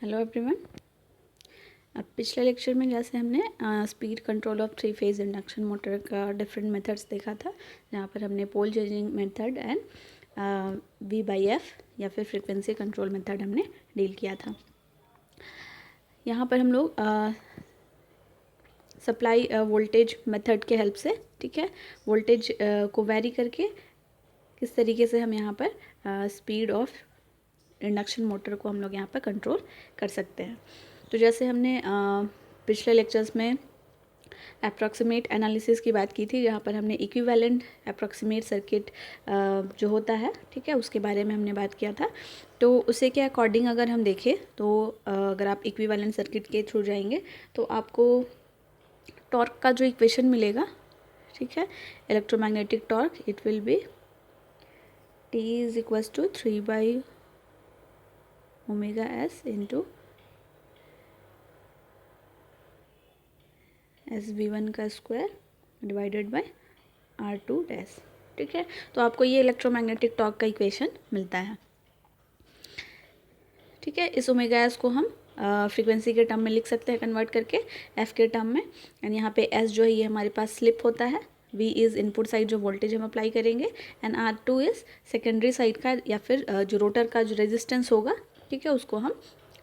Hello everyone. अब पिछले lecture में जैसे हमने speed control of 3 phase induction motor का डिफरेंट मेथड्स देखा था, जहाँ पर हमने पोल चेंजिंग मेथड एंड V/F या फिर फ्रीक्वेंसी कंट्रोल मेथड हमने डील किया था। यहाँ पर हम लोग सप्लाई वोल्टेज मेथड के हेल्प से, ठीक है, वोल्टेज को वेरी करके किस तरीके से हम यहाँ पर स्पीड ऑफ इंडक्शन मोटर को हम लोग यहाँ पर कंट्रोल कर सकते हैं। तो जैसे हमने पिछले लेक्चर्स में अप्रॉक्सीमेट एनालिसिस की बात की थी, जहाँ पर हमने इक्विवेलेंट अप्रॉक्सीमेट सर्किट जो होता है, ठीक है, उसके बारे में हमने बात किया था। तो उसे के अकॉर्डिंग अगर हम देखें तो अगर आप इक्विवेलेंट सर्किट के थ्रू जाएंगे तो आपको टॉर्क का जो इक्वेशन मिलेगा, ठीक है, electromagnetic torque, it will B T = 3/ω s into SV1 का square divided by R2 dash, ठीक है। तो आपको ये इलेक्ट्रोमैग्नेटिक टॉर्क का इक्वेशन मिलता है, ठीक है। इस ओमेगा एस को हम फ्रीक्वेंसी के टर्म में लिख सकते हैं कन्वर्ट करके एफ के टर्म में, एंड यहाँ पे एस जो है ये हमारे पास स्लिप होता है, वी इज़ इनपुट साइड जो वोल्टेज हम अप्लाई करेंगे, and R2 is secondary side का या फिर जो रोटर का जो रेजिस्टेंस होगा, ठीक है, उसको हम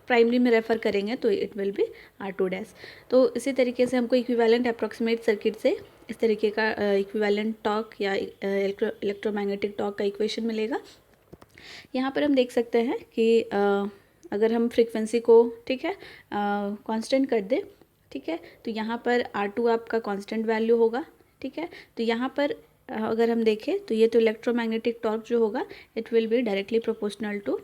प्राइमरी में रेफ़र करेंगे तो it will B R2 dash. तो इसी तरीके से हमको इक्विवेलेंट अप्रॉक्सीमेट सर्किट से इस तरीके का इक्विवेलेंट टॉर्क या इलेक्ट्रोमैग्नेटिक टॉर्क का इक्वेशन मिलेगा। यहाँ पर हम देख सकते हैं कि अगर हम फ्रीक्वेंसी को, ठीक है, कांस्टेंट कर दें, ठीक है, तो यहाँ पर R2 आपका कांस्टेंट वैल्यू होगा, ठीक है। तो यहाँ पर अगर हम देखें तो ये तो इलेक्ट्रोमैग्नेटिक टॉर्क जो होगा it will be directly proportional to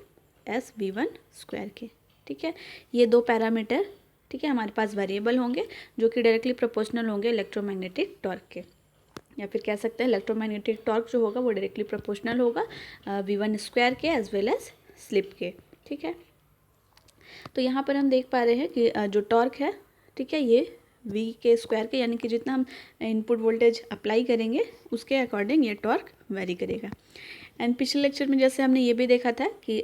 SV1 square के, ठीक है। ये दो पैरामीटर, ठीक है, हमारे पास वेरिएबल होंगे जो कि डायरेक्टली प्रोपोर्शनल होंगे इलेक्ट्रोमैग्नेटिक टॉर्क के, या फिर कह सकते हैं इलेक्ट्रोमैग्नेटिक टॉर्क जो होगा वो डायरेक्टली प्रोपोर्शनल होगा V1 स्क्वायर के एज वेल एज स्लिप के, ठीक है। तो यहाँ पर हम देख पा रहे हैं कि जो टॉर्क है, ठीक है, ये V के स्क्वायर के, यानी कि जितना हम इनपुट वोल्टेज अप्लाई करेंगे उसके अकॉर्डिंग ये टॉर्क वेरी करेगा। एंड पिछले लेक्चर में जैसे हमने ये भी देखा था कि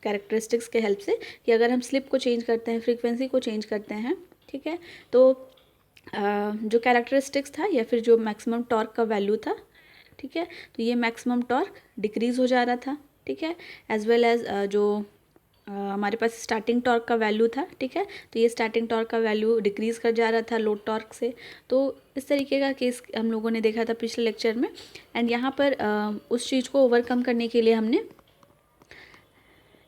कैरेक्टरिस्टिक्स के हेल्प से कि अगर हम स्लिप को चेंज करते हैं, फ्रीक्वेंसी को चेंज करते हैं, ठीक है, तो जो कैरेक्टरिस्टिक्स था या फिर जो मैक्सिमम टॉर्क का वैल्यू था, ठीक है, तो ये मैक्सिमम टॉर्क डिक्रीज़ हो जा रहा था, ठीक है, एज वेल एज जो हमारे पास स्टार्टिंग टॉर्क का वैल्यू था, ठीक है, तो ये स्टार्टिंग टॉर्क का वैल्यू डिक्रीज़ कर जा रहा था लोड टॉर्क से। तो इस तरीके का केस हम लोगों ने देखा था पिछले लेक्चर में। एंड यहाँ पर उस चीज़ को ओवरकम करने के लिए हमने,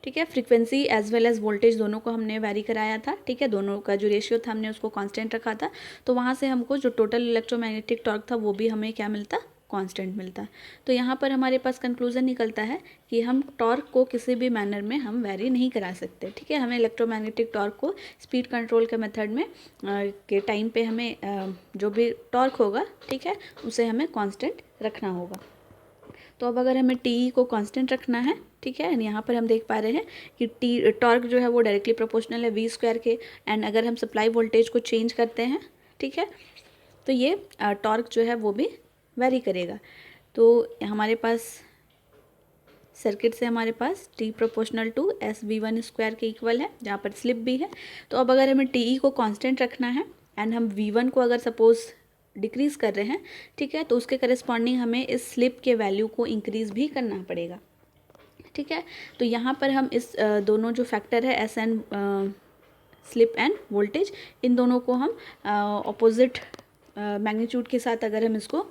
ठीक है, frequency as well as voltage दोनों को हमने वैरी कराया था, ठीक है, दोनों का जो रेशियो था हमने उसको कांस्टेंट रखा था। तो वहाँ से हमको जो टोटल इलेक्ट्रोमैग्नेटिक टॉर्क था वो भी हमें क्या मिलता, कांस्टेंट मिलता। तो यहाँ पर हमारे पास कंक्लूजन निकलता है कि हम टॉर्क को किसी भी मैनर में हम वैरी नहीं करा सकते, ठीक है। हमें इलेक्ट्रोमैग्नेटिक टॉर्क को स्पीड कंट्रोल के मेथड में के टाइम पे हमें जो भी टॉर्क होगा, ठीक है, उसे हमें कांस्टेंट रखना होगा। तो अब अगर हमें टी को कांस्टेंट रखना है, ठीक है, एंड यहाँ पर हम देख पा रहे हैं कि टी टॉर्क जो है वो डायरेक्टली प्रोपोर्शनल है V स्क्वायर के, एंड अगर हम सप्लाई वोल्टेज को चेंज करते हैं, ठीक है, तो ये टॉर्क जो है वो भी वेरी करेगा। तो हमारे पास सर्किट से हमारे पास T proportional to SV1 square के इक्वल है, जहाँ पर स्लिप भी है। तो अब अगर हमें TE को कांस्टेंट रखना है एंड हम V1 को अगर सपोज डिक्रीज़ कर रहे हैं, ठीक है, तो उसके करस्पॉन्डिंग हमें इस स्लिप के वैल्यू को इंक्रीज़ भी करना पड़ेगा, ठीक है। तो यहाँ पर हम इस दोनों जो फैक्टर है S and slip and voltage, इन दोनों को हम ऑपोजिट मैग्नीट्यूड के साथ अगर हम इसको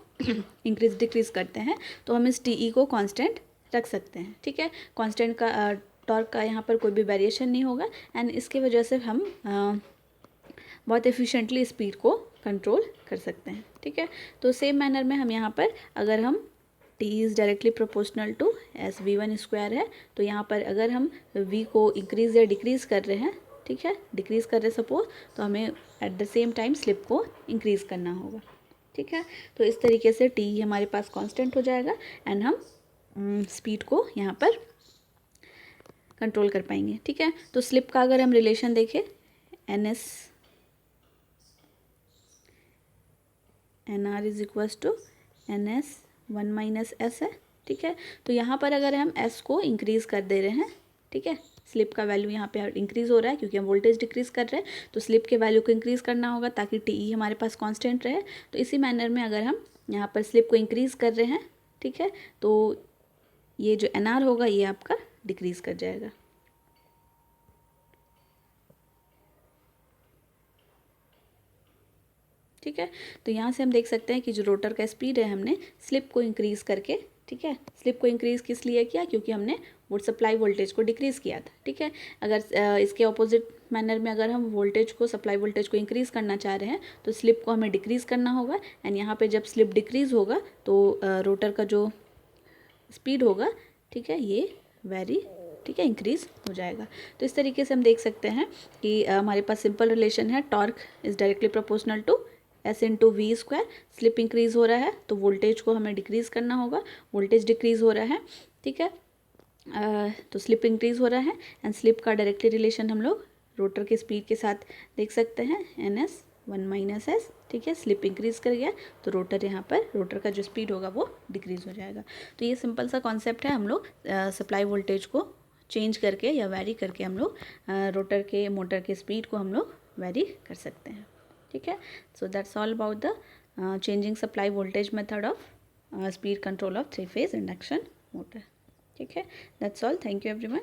इंक्रीज डिक्रीज़ करते हैं तो हम इस TE को कांस्टेंट रख सकते हैं, ठीक है। कांस्टेंट का टॉर्क का यहाँ पर कोई भी वेरिएशन नहीं होगा, एंड इसके वजह से हम बहुत एफिशिएंटली स्पीड को कंट्रोल कर सकते हैं, ठीक है। तो सेम मैनर में हम यहाँ पर अगर हम T is directly proportional to SV1 square है, तो यहाँ पर अगर हम V को इंक्रीज़ या डिक्रीज़ कर रहे हैं, ठीक है, डिक्रीज़ कर रहे सपोज, तो हमें at the same time slip को इंक्रीज़ करना होगा, ठीक है। तो इस तरीके से T हमारे पास कांस्टेंट हो जाएगा एंड हम स्पीड को यहाँ पर कंट्रोल कर पाएंगे, ठीक है। तो स्लिप का अगर हम रिलेशन देखें, NS NR is equals to NS1 - S है, ठीक है। तो यहाँ पर अगर हम S को इंक्रीज़ कर दे रहे हैं, ठीक है, स्लिप का वैल्यू यहाँ पे इंक्रीज़ हो रहा है क्योंकि हम वोल्टेज डिक्रीज़ कर रहे हैं, तो स्लिप के वैल्यू को इंक्रीज़ करना होगा ताकि टी हमारे पास कांस्टेंट रहे। तो इसी मैनर में अगर हम यहाँ पर स्लिप को इंक्रीज़ कर रहे हैं, ठीक है, तो ये जो NR होगा ये आपका डिक्रीज़ कर जाएगा। ठीक है, तो यहाँ से हम देख सकते हैं कि जो रोटर का स्पीड है हमने स्लिप को इंक्रीज़ करके, ठीक है, स्लिप को इंक्रीज़ किस लिए किया, क्योंकि हमने वो सप्लाई वोल्टेज को डिक्रीज़ किया था। ठीक है, अगर इसके ऑपोजिट मैनर में अगर हम वोल्टेज को, सप्लाई वोल्टेज को इंक्रीज़ करना चाह रहे हैं तो स्लिप को हमें डिक्रीज़ करना होगा। एंड यहाँ पे जब स्लिप डिक्रीज़ होगा तो रोटर का जो स्पीड होगा, ठीक है, ये वेरी, ठीक है, इंक्रीज़ हो जाएगा। तो इस तरीके से हम देख सकते हैं कि हमारे पास सिंपल रिलेशन है, torque is directly proportional to S into V square. Slip increase हो रहा है तो वोल्टेज को हमें डिक्रीज़ करना होगा, वोल्टेज डिक्रीज़ हो रहा है, ठीक है, तो स्लिप इंक्रीज़ हो रहा है। एंड स्लिप का डायरेक्टली रिलेशन हम लोग रोटर के स्पीड के साथ देख सकते हैं, NS 1 - S, ठीक है, स्लिप इंक्रीज़ कर गया तो रोटर यहाँ पर, रोटर का जो स्पीड होगा वो डिक्रीज़ हो जाएगा। तो ये सिंपल सा कॉन्सेप्ट है, हम लोग सप्लाई वोल्टेज को चेंज करके या वेरी करके हम लोग रोटर के, मोटर के स्पीड को हम लोग वेरी कर सकते हैं। ठीक है, so that's all about the changing supply voltage method of speed control of 3 phase induction motor. ठीक है, that's all, thank you everyone.